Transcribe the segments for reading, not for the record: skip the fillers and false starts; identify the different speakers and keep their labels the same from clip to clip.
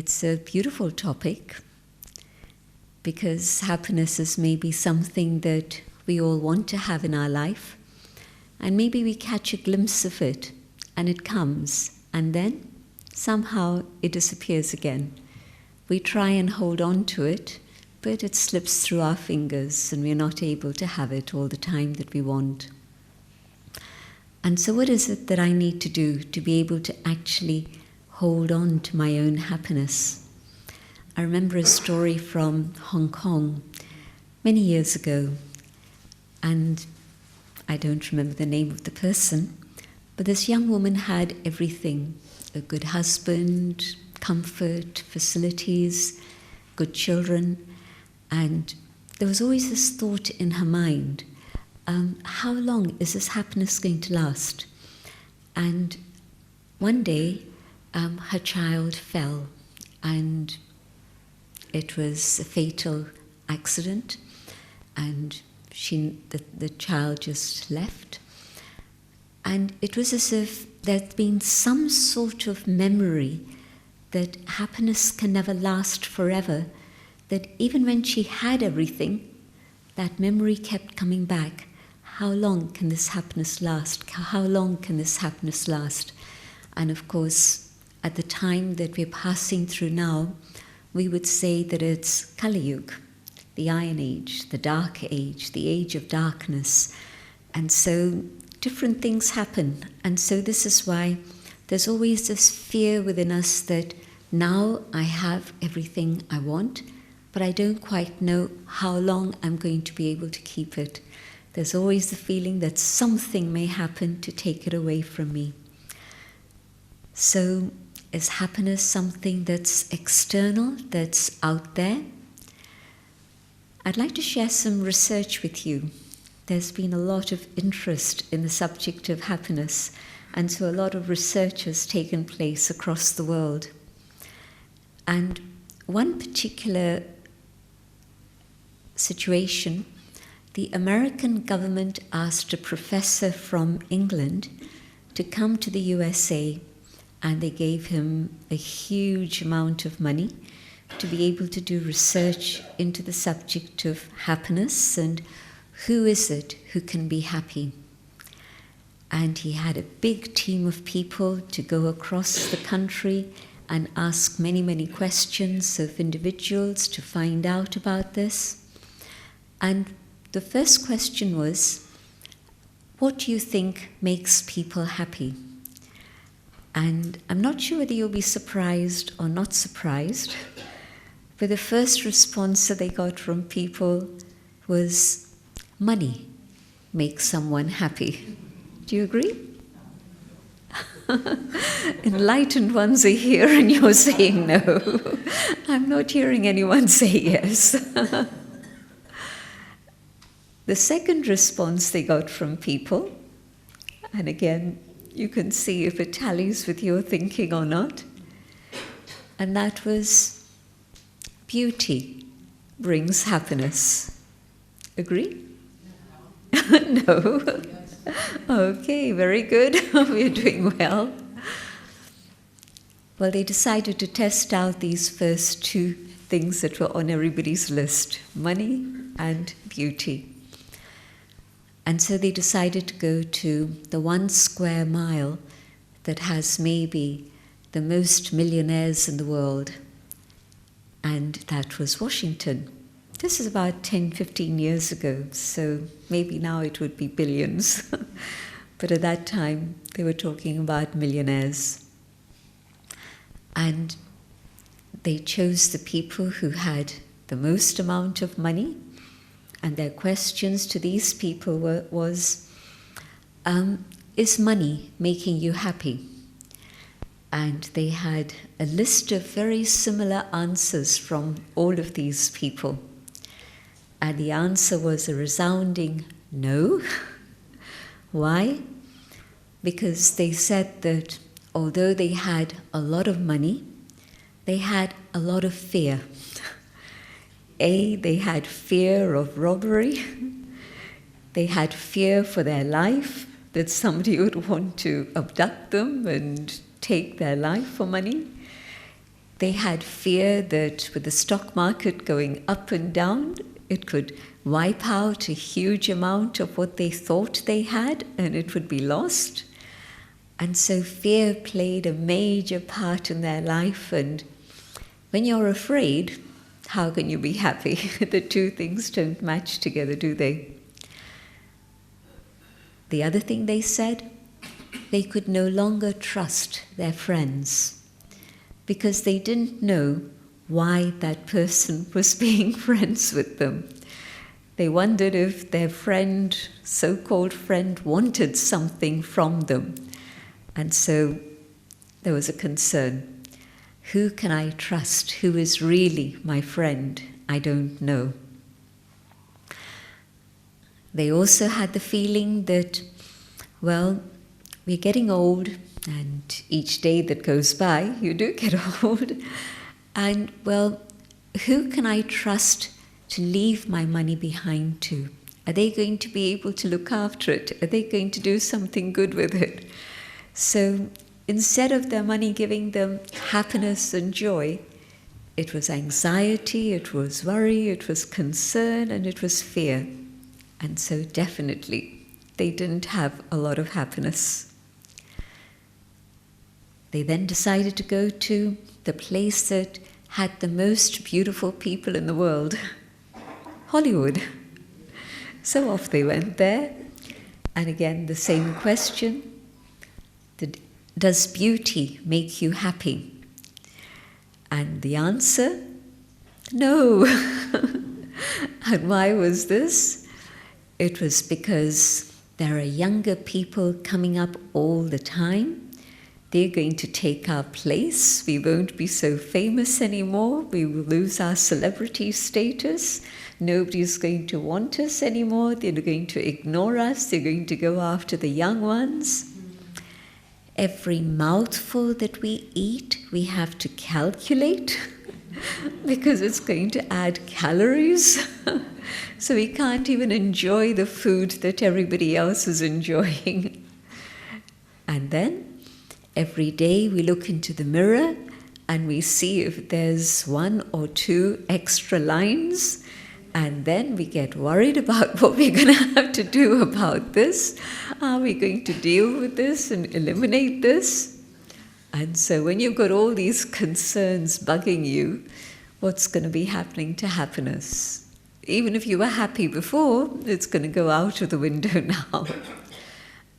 Speaker 1: It's a beautiful topic because happiness is maybe something that we all want to have in our life, and maybe we catch a glimpse of it and it comes, and then somehow it disappears again. We try and hold on to it, but it slips through our fingers and we're not able to have it all the time that we want. And so what is it that I need to do to be able to actually hold on to my own happiness? I remember a story from Hong Kong many years ago, and I don't remember the name of the person, but this young woman had everything: a good husband, comfort, facilities, good children, and there was always this thought in her mind, how long is this happiness going to last? And one day, her child fell, and it was a fatal accident, and the child just left. And it was as if there'd been some sort of memory that happiness can never last forever, that even when she had everything, that memory kept coming back. How long can this happiness last? How long can this happiness last? And of course, at the time that we're passing through now, we would say that it's Kali Yuga, the Iron Age, the Dark Age, the Age of Darkness. And so different things happen. And so this is why there's always this fear within us that now I have everything I want, but I don't quite know how long I'm going to be able to keep it. There's always the feeling that something may happen to take it away from me. So, is happiness something that's external, that's out there? I'd like to share some research with you. There's been a lot of interest in the subject of happiness, and so a lot of research has taken place across the world. And one particular situation, the American government asked a professor from England to come to the USA, and they gave him a huge amount of money to be able to do research into the subject of happiness and who is it who can be happy. And he had a big team of people to go across the country and ask many, many questions of individuals to find out about this. And the first question was, what do you think makes people happy? And I'm not sure whether you'll be surprised or not surprised, but the first response that they got from people was, money makes someone happy. Do you agree? Enlightened ones are here and you're saying no. I'm not hearing anyone say yes. The second response they got from people, and again, you can see if it tallies with your thinking or not, and that was, beauty brings happiness. Agree? No? Okay, very good. We're doing well. Well, they decided to test out these first two things that were on everybody's list, money and beauty. And so they decided to go to the 1 square mile that has maybe the most millionaires in the world, and that was Washington. This is about 10, 15 years ago, so maybe now it would be billions. But at that time, they were talking about millionaires. And they chose the people who had the most amount of money, and their questions to these people was, is money making you happy? And they had a list of very similar answers from all of these people. And the answer was a resounding no. Why? Because they said that although they had a lot of money, they had a lot of fear. They had fear of robbery. They had fear for their life, that somebody would want to abduct them and take their life for money. They had fear that with the stock market going up and down, it could wipe out a huge amount of what they thought they had and it would be lost. And so fear played a major part in their life. And when you're afraid, how can you be happy? The two things don't match together, do they? The other thing they said, they could no longer trust their friends because they didn't know why that person was being friends with them. They wondered if their friend, so-called friend, wanted something from them. And so there was a concern. Who can I trust? Who is really my friend? I don't know. They also had the feeling that, well, we're getting old, and each day that goes by, you do get old. And, well, who can I trust to leave my money behind to? Are they going to be able to look after it? Are they going to do something good with it? So instead of their money giving them happiness and joy, it was anxiety, it was worry, it was concern, and it was fear. And so definitely they didn't have a lot of happiness. They then decided to go to the place that had the most beautiful people in the world, Hollywood. So off they went there. And again, the same question. Does beauty make you happy? And the answer, no. And why was this? It was because there are younger people coming up all the time. They're going to take our place. We won't be so famous anymore. We will lose our celebrity status. Nobody's going to want us anymore. They're going to ignore us. They're going to go after the young ones. Every mouthful that we eat, we have to calculate because it's going to add calories. So we can't even enjoy the food that everybody else is enjoying. And then every day we look into the mirror and we see if there's 1 or 2 extra lines, and then we get worried about what we're going to have to do about this. Are we going to deal with this and eliminate this? And so when you've got all these concerns bugging you, what's going to be happening to happiness? Even if you were happy before, it's going to go out of the window now.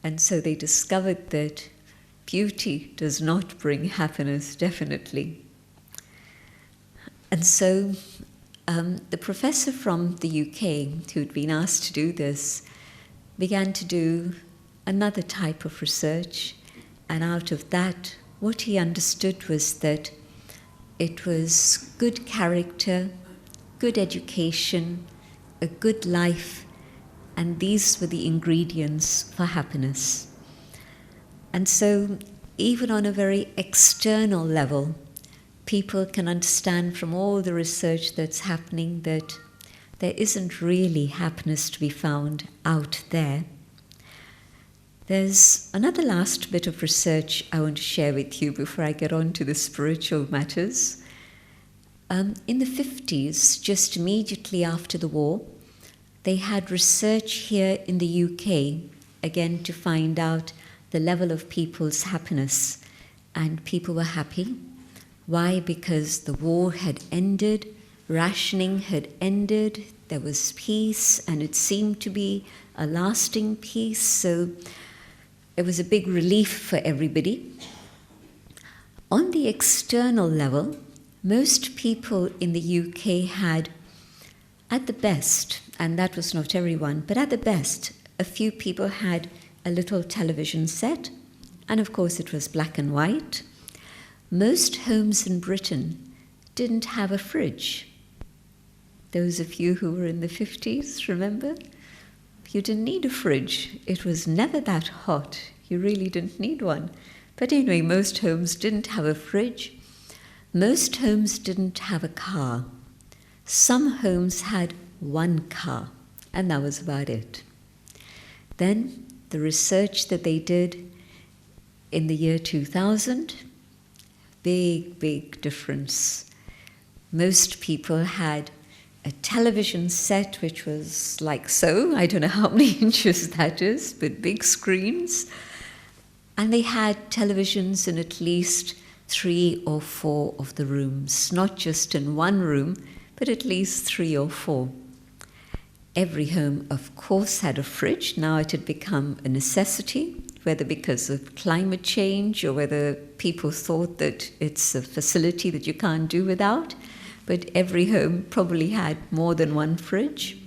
Speaker 1: And so they discovered that beauty does not bring happiness, definitely. And so the professor from the UK, who'd been asked to do this, began to do another type of research. And out of that, what he understood was that it was good character, good education, a good life, and these were the ingredients for happiness. And so, even on a very external level, people can understand from all the research that's happening that there isn't really happiness to be found out there. There's another last bit of research I want to share with you before I get on to the spiritual matters. In the 50s, just immediately after the war, they had research here in the UK, again to find out the level of people's happiness. And people were happy. Why? Because the war had ended, rationing had ended, there was peace, and it seemed to be a lasting peace, so it was a big relief for everybody. On the external level, most people in the UK had, at the best, and that was not everyone, but at the best, a few people had a little television set, and of course it was black and white. Most homes in Britain didn't have a fridge. Those of you who were in the 50s, remember? You didn't need a fridge. It was never that hot. You really didn't need one. But anyway, most homes didn't have a fridge. Most homes didn't have a car. Some homes had one car, and that was about it. Then the research that they did in the year 2000, big, big difference. Most people had a television set which was like so, I don't know how many inches that is, but big screens. And they had televisions in at least 3 or 4 of the rooms, not just in one room, but at least 3 or 4. Every home, of course, had a fridge. Now it had become a necessity, whether because of climate change or whether people thought that it's a facility that you can't do without. But every home probably had more than one fridge.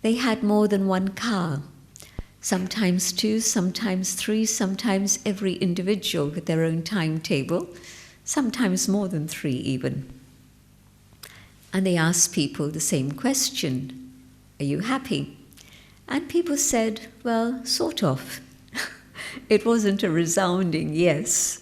Speaker 1: They had more than one car, sometimes 2, sometimes 3, sometimes every individual with their own timetable, sometimes more than 3 even. And they asked people the same question, are you happy? And people said, well, sort of. It wasn't a resounding yes,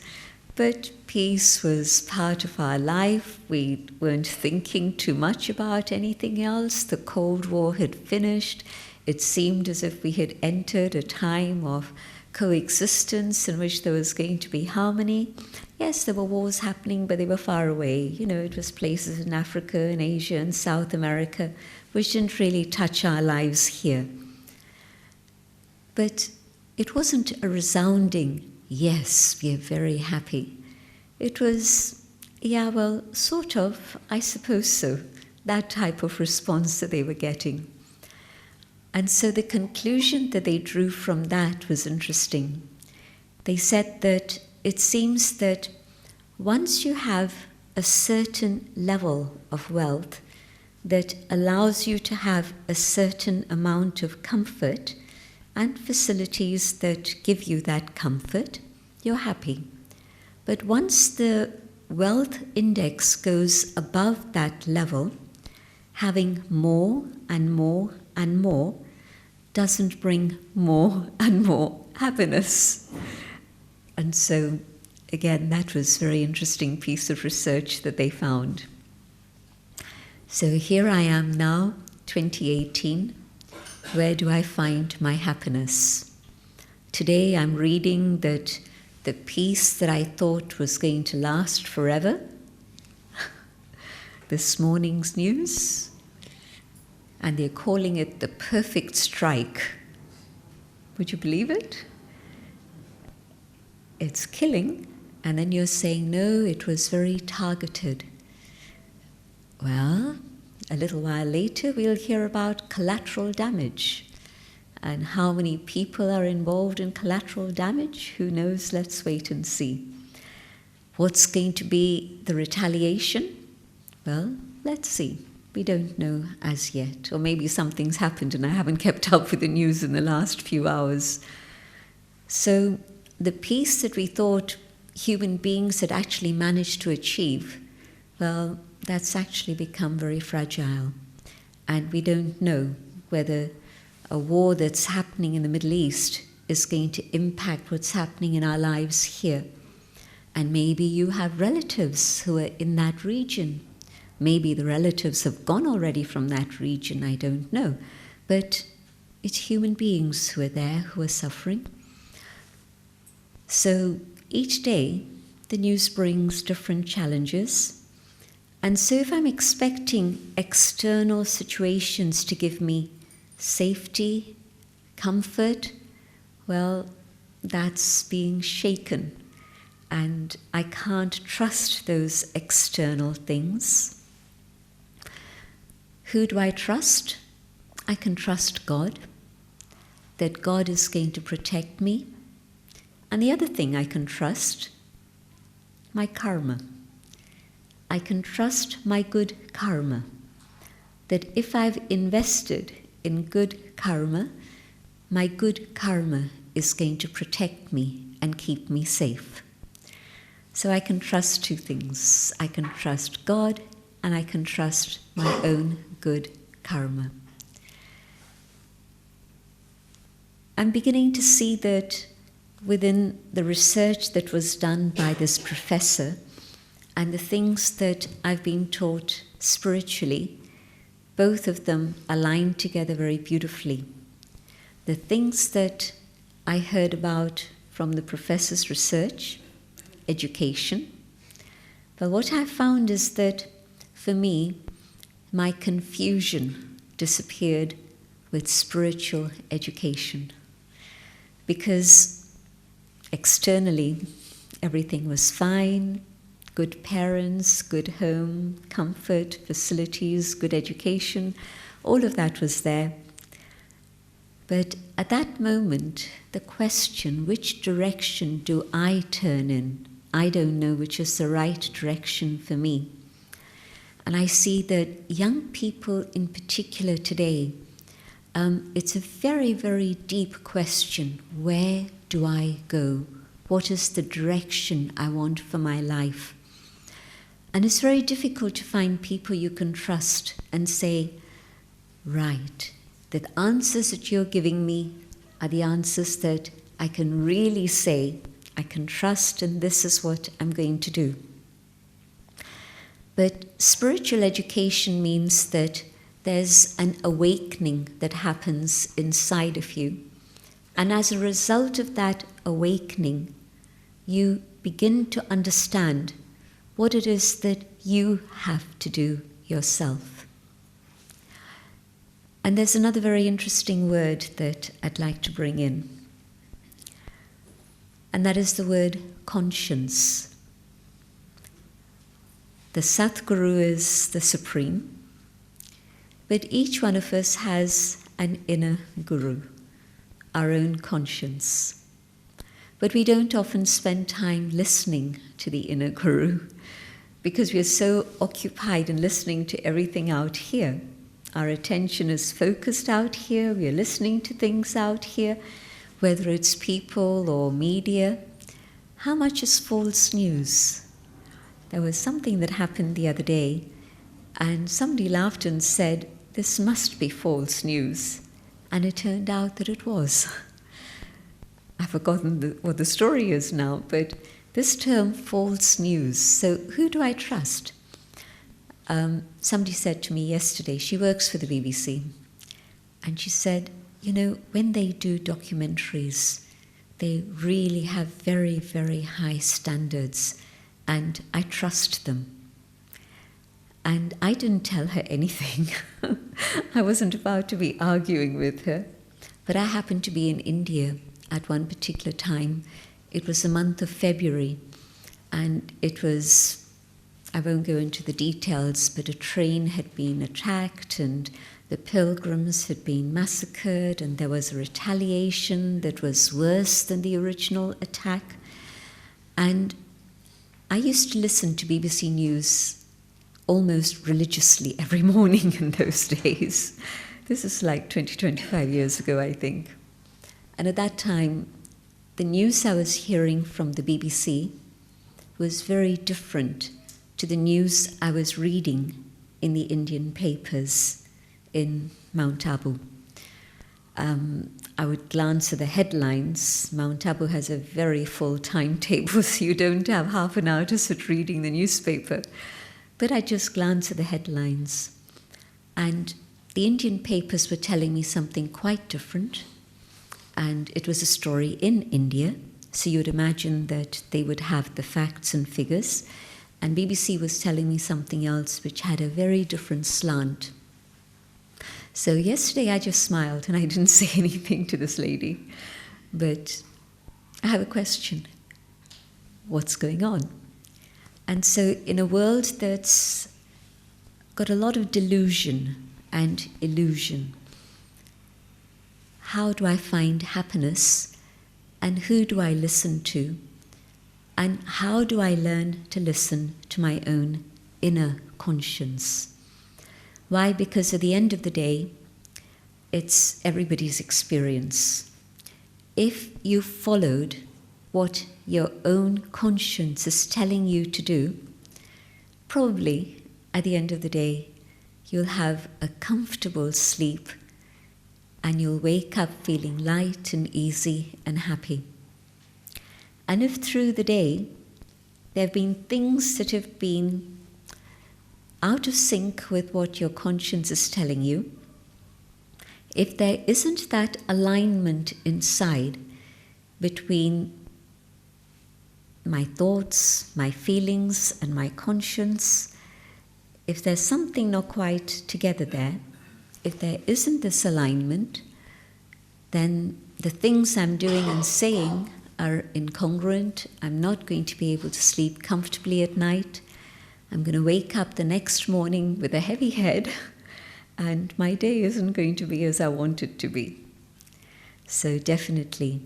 Speaker 1: but peace was part of our life. We weren't thinking too much about anything else. The Cold War had finished. It seemed as if we had entered a time of coexistence in which there was going to be harmony. Yes, there were wars happening, but they were far away. It was places in Africa and Asia and South America which didn't really touch our lives here. But it wasn't a resounding, yes, we are very happy. It was, yeah, well, sort of, I suppose so, that type of response that they were getting. And so the conclusion that they drew from that was interesting. They said that it seems that once you have a certain level of wealth that allows you to have a certain amount of comfort and facilities that give you that comfort, you're happy. But once the wealth index goes above that level, having more and more and more doesn't bring more and more happiness. And so, again, that was a very interesting piece of research that they found. So here I am now, 2018. Where do I find my happiness? Today I'm reading that the peace that I thought was going to last forever, this morning's news, and they're calling it the perfect strike. Would you believe it? It's killing, and then you're saying, no, it was very targeted. Well, a little while later we'll hear about collateral damage. And how many people are involved in collateral damage? Who knows? Let's wait and see. What's going to be the retaliation? Well, let's see. We don't know as yet. Or maybe something's happened and I haven't kept up with the news in the last few hours. So the peace that we thought human beings had actually managed to achieve, well, that's actually become very fragile. And we don't know whether a war that's happening in the Middle East is going to impact what's happening in our lives here. And maybe you have relatives who are in that region. Maybe the relatives have gone already from that region, I don't know. But it's human beings who are there, who are suffering. So each day, the news brings different challenges. And so if I'm expecting external situations to give me safety, comfort, well, that's being shaken. And I can't trust those external things. Who do I trust? I can trust God, that God is going to protect me. And the other thing I can trust, my karma. I can trust my good karma, that if I've invested in good karma, my good karma is going to protect me and keep me safe. So I can trust 2 things. I can trust God and I can trust my own good karma. I'm beginning to see that within the research that was done by this professor and the things that I've been taught spiritually, both of them align together very beautifully. The things that I heard about from the professor's research education. But what I found is that for me, my confusion disappeared with spiritual education. Because externally, everything was fine, good parents, good home, comfort, facilities, good education, all of that was there. But at that moment, the question, which direction do I turn in? I don't know which is the right direction for me. And I see that young people in particular today, it's a very, very deep question. Where do I go? What is the direction I want for my life? And it's very difficult to find people you can trust and say, right, the answers that you're giving me are the answers that I can really say, I can trust, and this is what I'm going to do. But spiritual education means that there's an awakening that happens inside of you. And as a result of that awakening, you begin to understand what it is that you have to do yourself. And there's another very interesting word that I'd like to bring in. And that is the word conscience. The Satguru is the supreme, but each one of us has an inner guru, our own conscience. But we don't often spend time listening to the inner guru because we're so occupied in listening to everything out here. Our attention is focused out here, we're listening to things out here, whether it's people or media. How much is false news? There was something that happened the other day, and somebody laughed and said, this must be false news. And it turned out that it was. I've forgotten what the story is now, but this term, false news. So who do I trust? Somebody said to me yesterday, she works for the BBC, and she said, you know, when they do documentaries, they really have very, very high standards, and I trust them. And I didn't tell her anything. I wasn't about to be arguing with her. But I happened to be in India at one particular time. It was the month of February, and it was, I won't go into the details, but a train had been attacked and the pilgrims had been massacred, and there was a retaliation that was worse than the original attack. And I used to listen to BBC News almost religiously every morning in those days. This is like 25 years ago, I think. And at that time, the news I was hearing from the BBC was very different to the news I was reading in the Indian papers in Mount Abu. I would glance at the headlines. Mount Abu has a very full timetable, so you don't have half an hour to sit reading the newspaper. But I just glanced at the headlines, and the Indian papers were telling me something quite different, and it was a story in India, so you'd imagine that they would have the facts and figures, and BBC was telling me something else which had a very different slant. So yesterday I just smiled and I didn't say anything to this lady, but I have a question. What's going on? And so in a world that's got a lot of delusion and illusion, how do I find happiness, and who do I listen to, and how do I learn to listen to my own inner conscience? Why? Because at the end of the day, it's everybody's experience. If you followed what your own conscience is telling you to do, probably at the end of the day, you'll have a comfortable sleep and you'll wake up feeling light and easy and happy. And if through the day there have been things that have been out of sync with what your conscience is telling you, if there isn't that alignment inside between my thoughts, my feelings, and my conscience, if there's something not quite together there, if there isn't this alignment, then the things I'm doing and saying are incongruent. I'm not going to be able to sleep comfortably at night. I'm going to wake up the next morning with a heavy head, and my day isn't going to be as I want it to be. So definitely,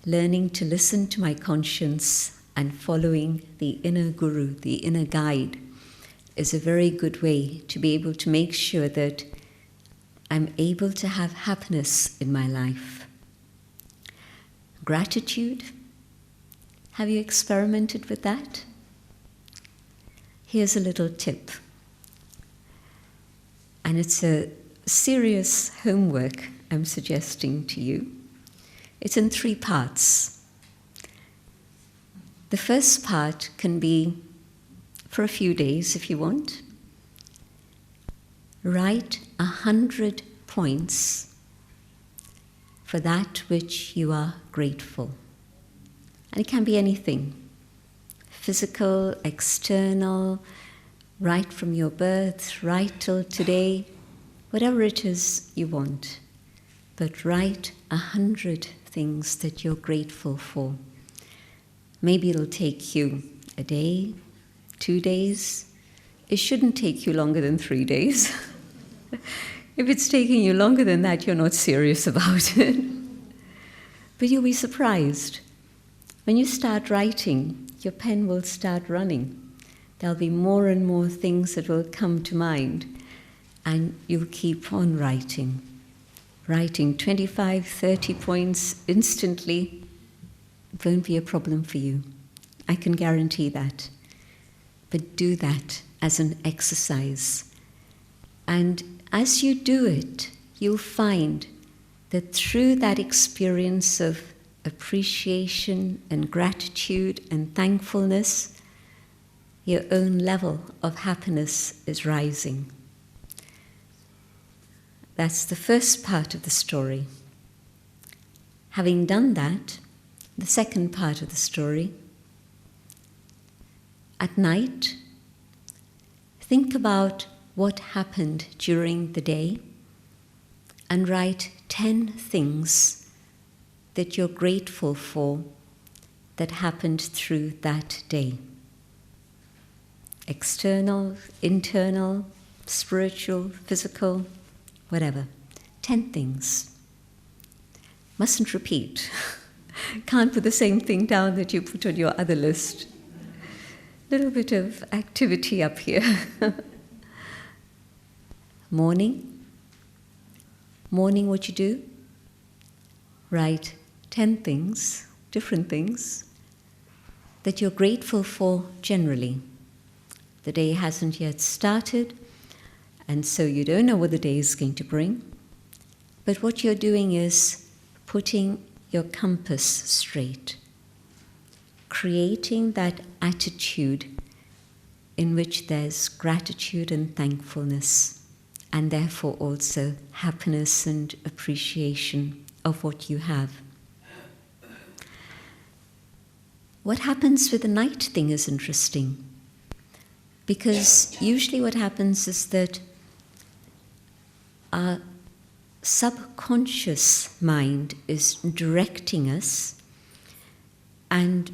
Speaker 1: learning to listen to my conscience and following the inner guru, the inner guide, is a very good way to be able to make sure that I'm able to have happiness in my life. Gratitude. Have you experimented with that? Here's a little tip. And it's a serious homework I'm suggesting to you. It's in 3 parts. The first part can be for a few days if you want. Write 100 points for that which you are grateful. And it can be anything. Physical, external, right from your birth, right till today, whatever it is you want. But write 100 things that you're grateful for. Maybe it'll take you a day, 2 days. It shouldn't take you longer than 3 days. If it's taking you longer than that, you're not serious about it. But you'll be surprised. When you start writing, your pen will start running. There'll be more and more things that will come to mind, and you'll keep on writing. Writing 25, 30 points instantly won't be a problem for you. I can guarantee that. But do that as an exercise. And as you do it, you'll find that through that experience of appreciation and gratitude and thankfulness, your own level of happiness is rising. That's the first part of the story. Having done that, the second part of the story, at night, think about what happened during the day and write 10 things that you're grateful for that happened through that day. External, internal, spiritual, physical, whatever. 10 things. Mustn't repeat. Can't put the same thing down that you put on your other list. Little bit of activity up here. Morning, what you do? Write 10 things, different things, that you're grateful for generally. The day hasn't yet started, and so you don't know what the day is going to bring. But what you're doing is putting your compass straight, creating that attitude in which there's gratitude and thankfulness, and therefore also happiness and appreciation of what you have. What happens with the night thing is interesting, because usually what happens is that our subconscious mind is directing us, and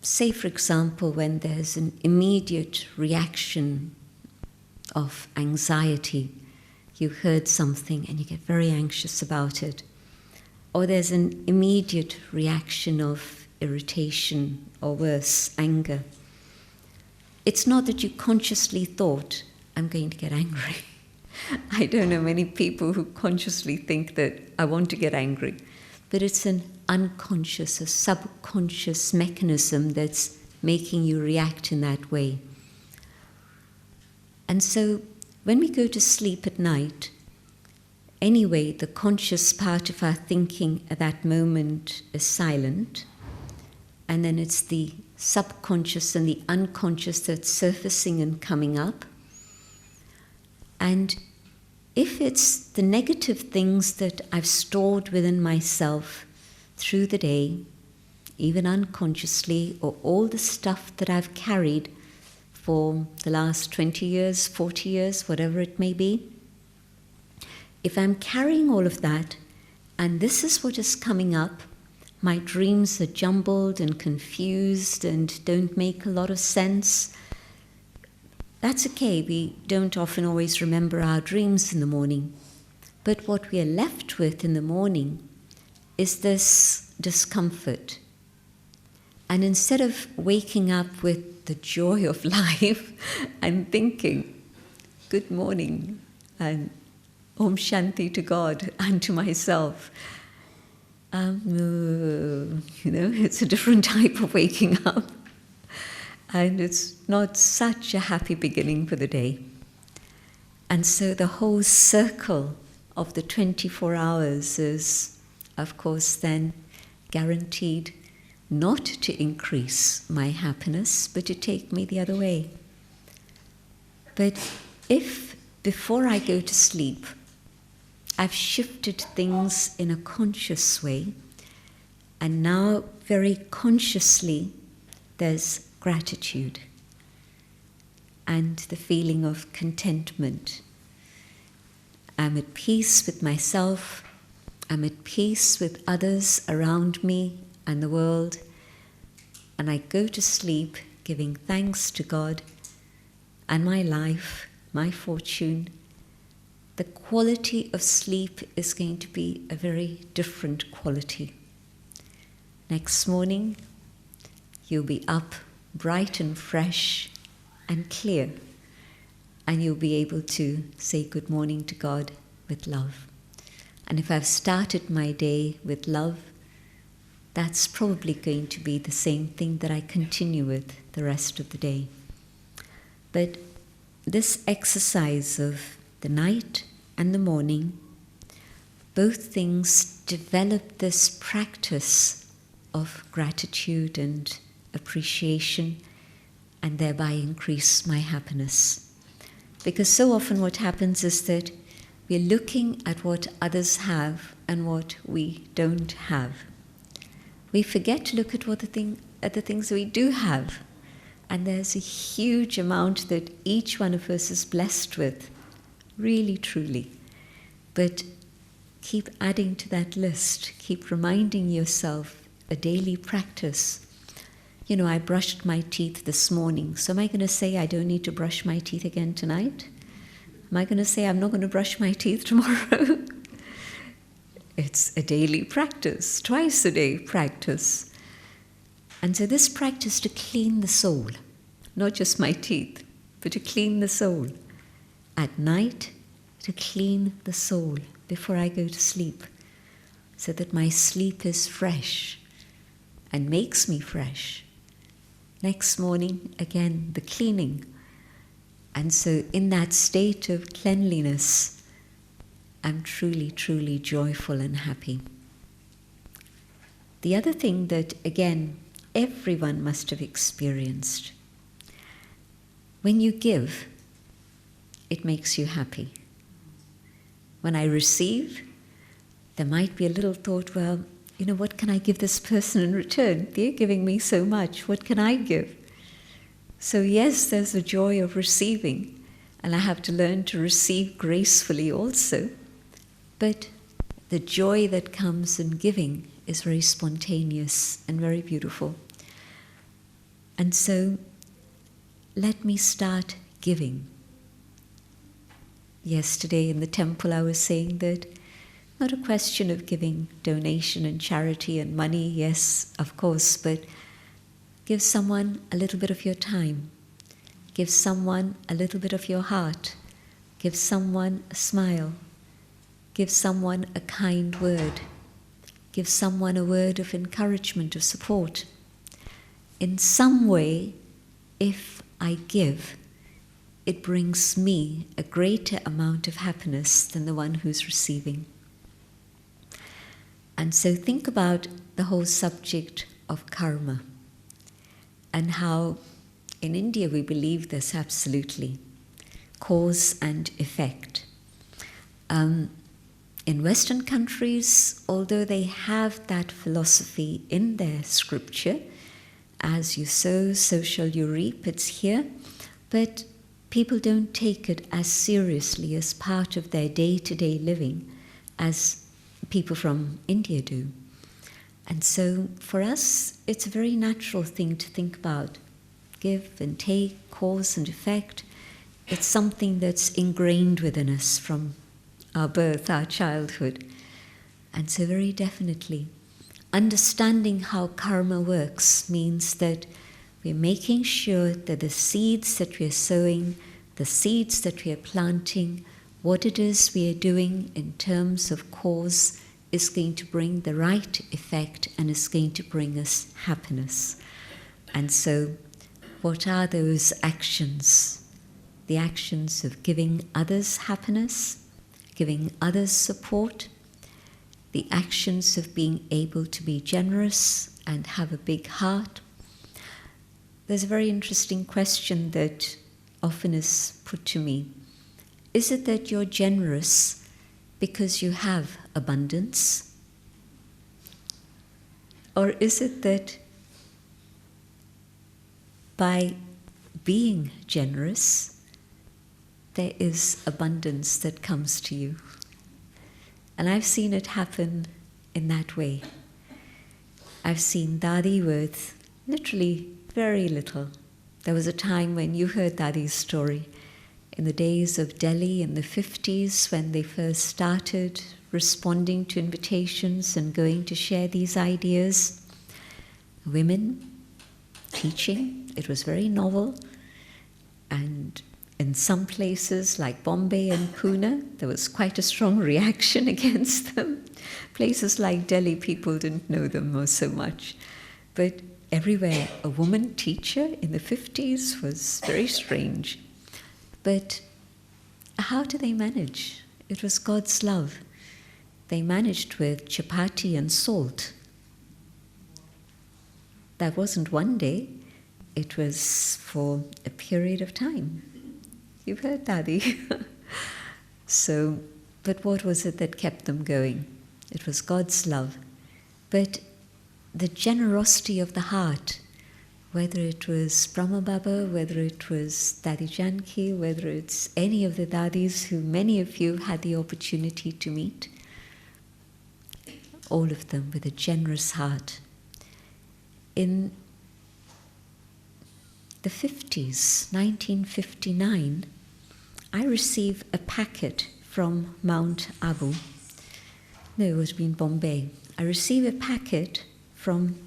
Speaker 1: say, for example, when there's an immediate reaction of anxiety, you heard something and you get very anxious about it, or there's an immediate reaction of irritation or worse, anger. It's not that you consciously thought, I'm going to get angry. I don't know many people who consciously think that I want to get angry, but it's an unconscious, a subconscious mechanism that's making you react in that way. And so when we go to sleep at night, anyway, the conscious part of our thinking at that moment is silent, and then it's the subconscious and the unconscious that's surfacing and coming up. And if it's the negative things that I've stored within myself through the day, even unconsciously, or all the stuff that I've carried for the last 20 years, 40 years, whatever it may be, if I'm carrying all of that, and this is what is coming up, my dreams are jumbled and confused and don't make a lot of sense, that's okay. We don't often always remember our dreams in the morning. But what we are left with in the morning is this discomfort. And instead of waking up with the joy of life and thinking, good morning, and Om Shanti to God and to myself, it's a different type of waking up. And it's not such a happy beginning for the day. And so the whole circle of the 24 hours is, of course, then guaranteed not to increase my happiness, but to take me the other way. But if, before I go to sleep, I've shifted things in a conscious way, and now very consciously there's gratitude and the feeling of contentment. I'm at peace with myself, I'm at peace with others around me and the world, and I go to sleep giving thanks to God and my life, my fortune. The quality of sleep is going to be a very different quality. Next morning, you'll be up bright and fresh and clear, and you'll be able to say good morning to God with love. And if I've started my day with love, that's probably going to be the same thing that I continue with the rest of the day. But this exercise of the night and the morning, both things develop this practice of gratitude and appreciation, and thereby increase my happiness. Because so often what happens is that we're looking at what others have and what we don't have. We forget to look at the things we do have. And there's a huge amount that each one of us is blessed with, really, truly. But keep adding to that list. Keep reminding yourself, a daily practice. I brushed my teeth this morning, so am I going to say I don't need to brush my teeth again tonight? Am I going to say I'm not going to brush my teeth tomorrow? It's a daily practice, twice a day practice. And so this practice to clean the soul, not just my teeth, but to clean the soul. At night, to clean the soul before I go to sleep, so that my sleep is fresh and makes me fresh. Next morning, again, the cleaning. And so in that state of cleanliness, I'm truly, truly joyful and happy. The other thing that, again, everyone must have experienced, when you give, it makes you happy. When I receive, there might be a little thought, well, what can I give this person in return? They're giving me so much. What can I give? So yes, there's a joy of receiving, and I have to learn to receive gracefully also. But the joy that comes in giving is very spontaneous and very beautiful. And so let me start giving. Yesterday in the temple I was saying that not a question of giving donation and charity and money, yes, of course, but give someone a little bit of your time. Give someone a little bit of your heart. Give someone a smile. Give someone a kind word. Give someone a word of encouragement, of support. In some way, if I give, it brings me a greater amount of happiness than the one who's receiving. And so think about the whole subject of karma and how in India we believe this absolutely, cause and effect. In Western countries, although they have that philosophy in their scripture, as you sow, so shall you reap, it's here, but people don't take it as seriously as part of their day-to-day living as people from India do. And so for us, it's a very natural thing to think about. Give and take, cause and effect. It's something that's ingrained within us from our birth, our childhood. And so very definitely, understanding how karma works means that we're making sure that the seeds that we're sowing, the seeds that we're planting, what it is we are doing in terms of cause is going to bring the right effect and is going to bring us happiness. And so, what are those actions? The actions of giving others happiness, giving others support, the actions of being able to be generous and have a big heart. There's a very interesting question that often is put to me. Is it that you're generous because you have abundance? Or is it that by being generous, there is abundance that comes to you? And I've seen it happen in that way. I've seen Dadi with literally very little. There was a time when you heard Dadi's story, in the days of Delhi in the 50s, when they first started responding to invitations and going to share these ideas. Women teaching, it was very novel. And in some places like Bombay and Pune, there was quite a strong reaction against them. Places like Delhi, people didn't know them or so much. But everywhere, a woman teacher in the 50s was very strange. But how do they manage? It was God's love. They managed with chapati and salt. That wasn't one day. It was for a period of time. You've heard, Dadi. So, but what was it that kept them going? It was God's love. But the generosity of the heart, whether it was Brahma Baba, whether it was Dadi Janki, whether it's any of the Dadis who many of you had the opportunity to meet, all of them with a generous heart. In the 50s, 1959, I received a packet from Mount Abu. No, it was in Bombay. I received a packet from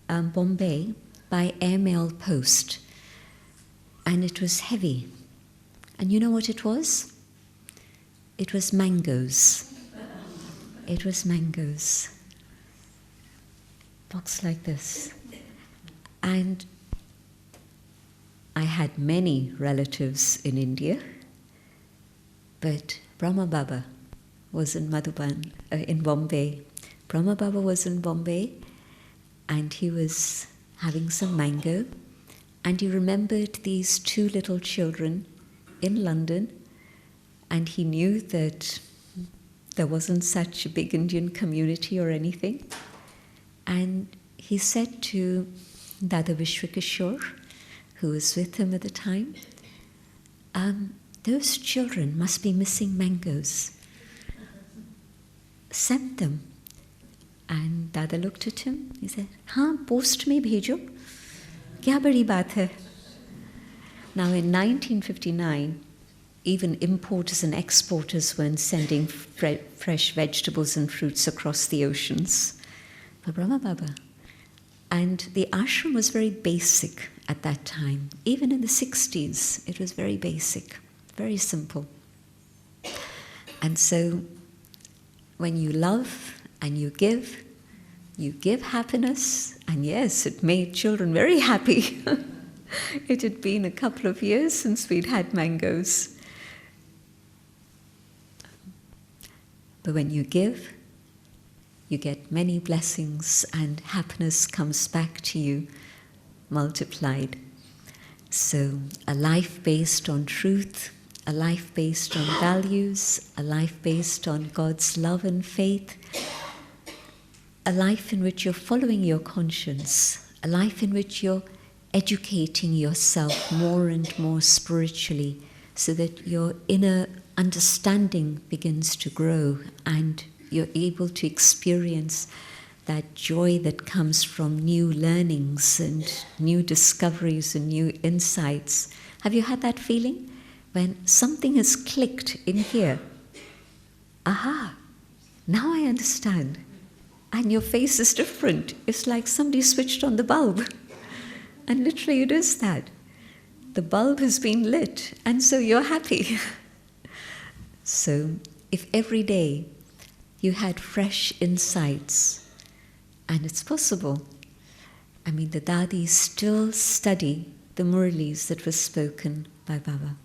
Speaker 1: Bombay by airmail post, and it was heavy. And you know what it was? It was mangoes. It was mangoes. Box like this. And I had many relatives in India, but Brahma Baba was in Madhuban, in Bombay. Brahma Baba was in Bombay, and he was having some mango, and he remembered these two little children in London, and he knew that there wasn't such a big Indian community or anything. And he said to Dada Vishwakishore, who was with him at the time, those children must be missing mangoes. Send them. And Dada looked at him. He said, "Haan, post mein bhejo. Kya badi baat hai?" Now in 1959, even importers and exporters weren't sending fresh vegetables and fruits across the oceans. But Brahma Baba. And the ashram was very basic at that time. Even in the 60s, it was very basic, very simple. And so when you love and you give happiness, and yes, it made children very happy. It had been a couple of years since we'd had mangoes. But when you give, you get many blessings, and happiness comes back to you multiplied. So a life based on truth, a life based on values, a life based on God's love and faith, a life in which you're following your conscience, a life in which you're educating yourself more and more spiritually so that your inner understanding begins to grow and you're able to experience that joy that comes from new learnings and new discoveries and new insights. Have you had that feeling? When something has clicked in here, aha, now I understand. And your face is different. It's like somebody switched on the bulb. And literally it is that. The bulb has been lit, and so you're happy. So if every day you had fresh insights, and it's possible. I mean, the Dadis still study the Murlis that were spoken by Baba.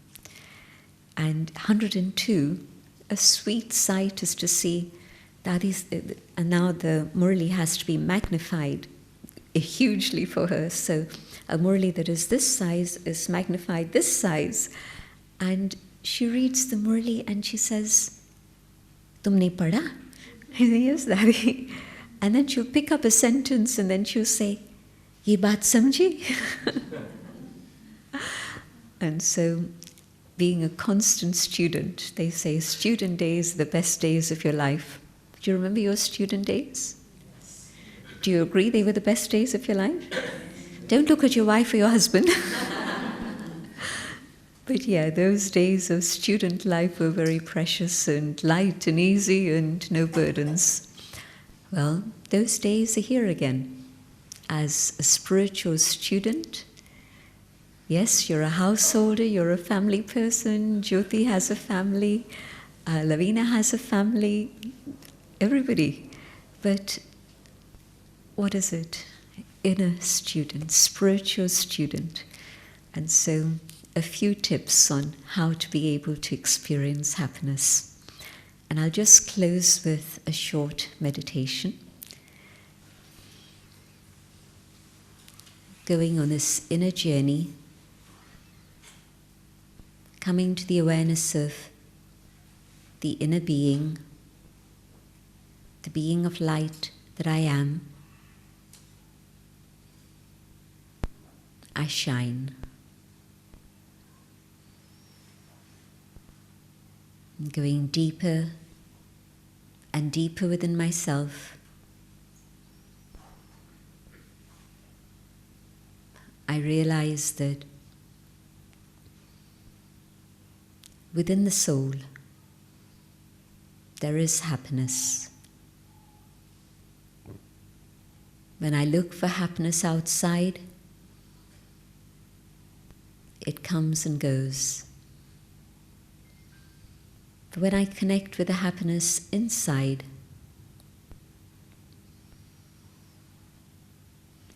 Speaker 1: And 102, a sweet sight is to see Dadis, and now the Murli has to be magnified hugely for her. So a Murli that is this size is magnified this size. And she reads the Murli and she says, "Tumne padha?" I say, "Yes, Daddy." And then she'll pick up a sentence and then she'll say, "Ye baat samjhi?" And so, being a constant student, they say student days are the best days of your life. Do you remember your student days? Do you agree they were the best days of your life? Don't look at your wife or your husband. But yeah, those days of student life were very precious and light and easy and no burdens. Well, those days are here again. As a spiritual student, yes, you're a householder, you're a family person, Jyoti has a family, Lavina has a family, everybody. But what is it? Inner student, spiritual student. And so a few tips on how to be able to experience happiness. And I'll just close with a short meditation. Going on this inner journey, coming to the awareness of the inner being, the being of light that I am. I shine. I'm going deeper and deeper within myself. I realize that within the soul there is happiness. When I look for happiness outside, it comes and goes. But when I connect with the happiness inside,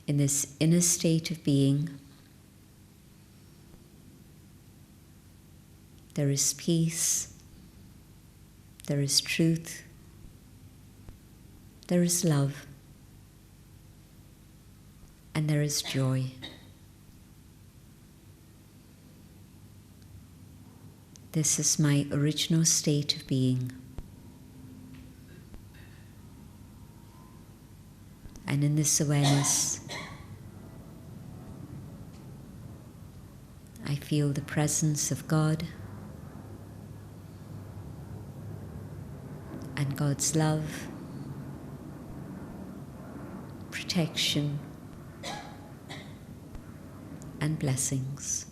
Speaker 1: in this inner state of being, there is peace, there is truth, there is love, and there is joy. This is my original state of being. And in this awareness, I feel the presence of God and God's love, protection, and blessings.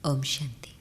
Speaker 1: Om Shanti.